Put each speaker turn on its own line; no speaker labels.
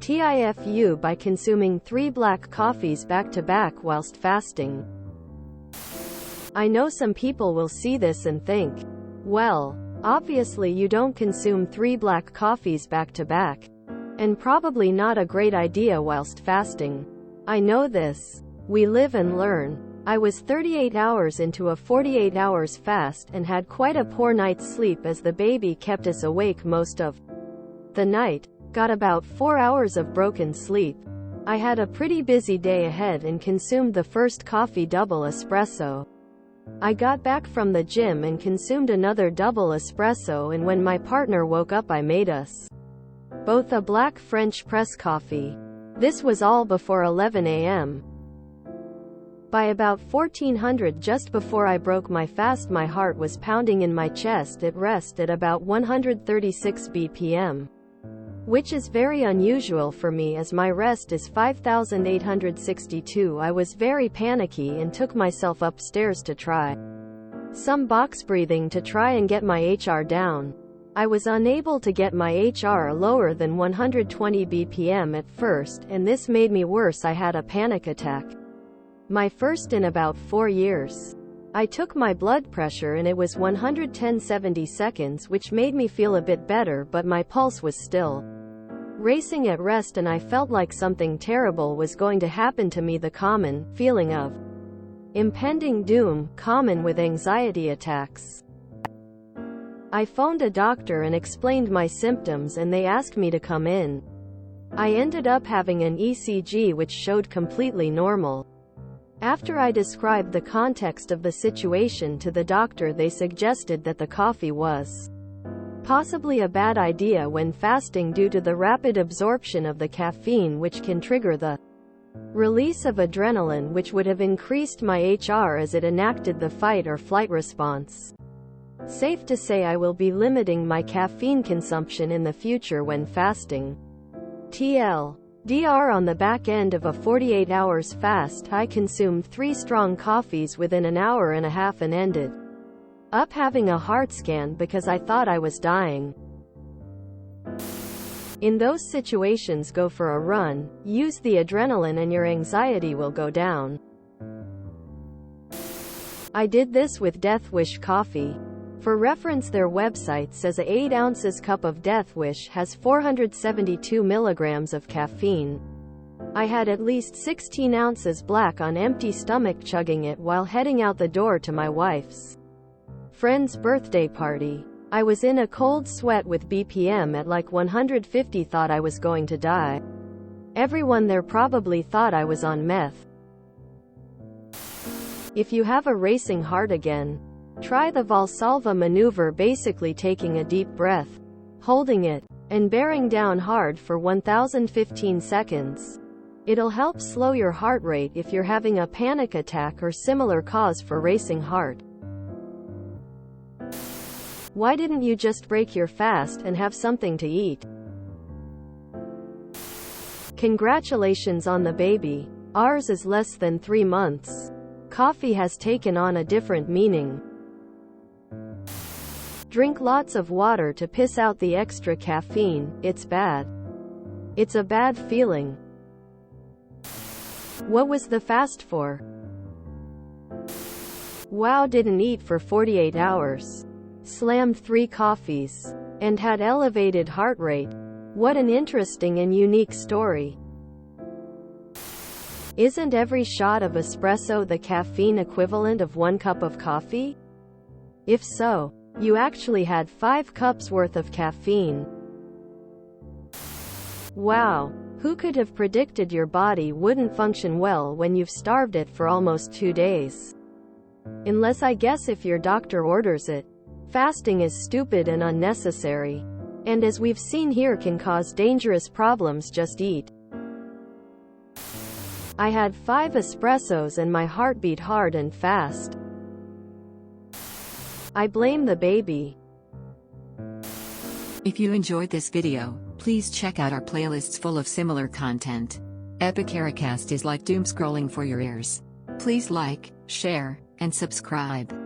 TIFU by consuming 3 black coffees back to back whilst fasting. I know some people will see this and think, well, obviously you don't consume 3 black coffees back to back. And probably not a great idea whilst fasting. I know this. We live and learn. I was 38 hours into a 48 hours fast and had quite a poor night's sleep as the baby kept us awake most of the night. Got about 4 hours of broken sleep. I had a pretty busy day ahead and consumed the first coffee double espresso. I got back from the gym and consumed another double espresso, and when my partner woke up I made us both a black French press coffee. This was all before 11 a.m. By about 1400, just before I broke my fast, my heart was pounding in my chest at rest at about 136 BPM. Which is very unusual for me as my rest is 5862. I was very panicky and took myself upstairs to try some box breathing to try and get my HR down. I was unable to get my HR lower than 120 BPM at first, and this made me worse. I had a panic attack. My first in about 4 years. I took my blood pressure and it was 110/70 seconds, which made me feel a bit better, but my pulse was still racing at rest and I felt like something terrible was going to happen to me. The common feeling of impending doom, common with anxiety attacks. I phoned a doctor and explained my symptoms and they asked me to come in. I ended up having an ECG which showed completely normal. After I described the context of the situation to the doctor, they suggested that the coffee was possibly a bad idea when fasting due to the rapid absorption of the caffeine, which can trigger the release of adrenaline, which would have increased my HR as it enacted the fight or flight response. Safe to say I will be limiting my caffeine consumption in the future when fasting. TLDR, on the back end of a 48 hours fast, I consumed 3 strong coffees within an hour and a half and ended up having a heart scan because I thought I was dying. In those situations, go for a run, use the adrenaline and your anxiety will go down. I did this with Death Wish coffee. For reference, their website says a 8 ounces cup of Death Wish has 472 milligrams of caffeine. I had at least 16 ounces black on empty stomach, chugging it while heading out the door to my wife's friend's birthday party. I was in a cold sweat with BPM at like 150, thought I was going to die. Everyone there probably thought I was on meth. If you have a racing heart again, try the Valsalva maneuver, basically taking a deep breath, holding it, and bearing down hard for 1015 seconds. It'll help slow your heart rate if you're having a panic attack or similar cause for racing heart. Why didn't you just break your fast and have something to eat? Congratulations on the baby. Ours is less than 3 months. Coffee has taken on a different meaning. Drink lots of water to piss out the extra caffeine. It's bad. It's a bad feeling. What was the fast for? Wow, didn't eat for 48 hours. Slammed 3 coffees. And had elevated heart rate. What an interesting and unique story. Isn't every shot of espresso the caffeine equivalent of 1 cup of coffee? If so, you actually had 5 cups worth of caffeine. Wow, who could have predicted your body wouldn't function well when you've starved it for almost 2 days? Unless, I guess, if your doctor orders it. Fasting is stupid and unnecessary. And as we've seen here, can cause dangerous problems. Just eat. I had 5 espressos and my heart beat hard and fast. I blame the baby.
If you enjoyed this video, please check out our playlists full of similar content. Epicaricast is like doom scrolling for your ears. Please like, share, and subscribe.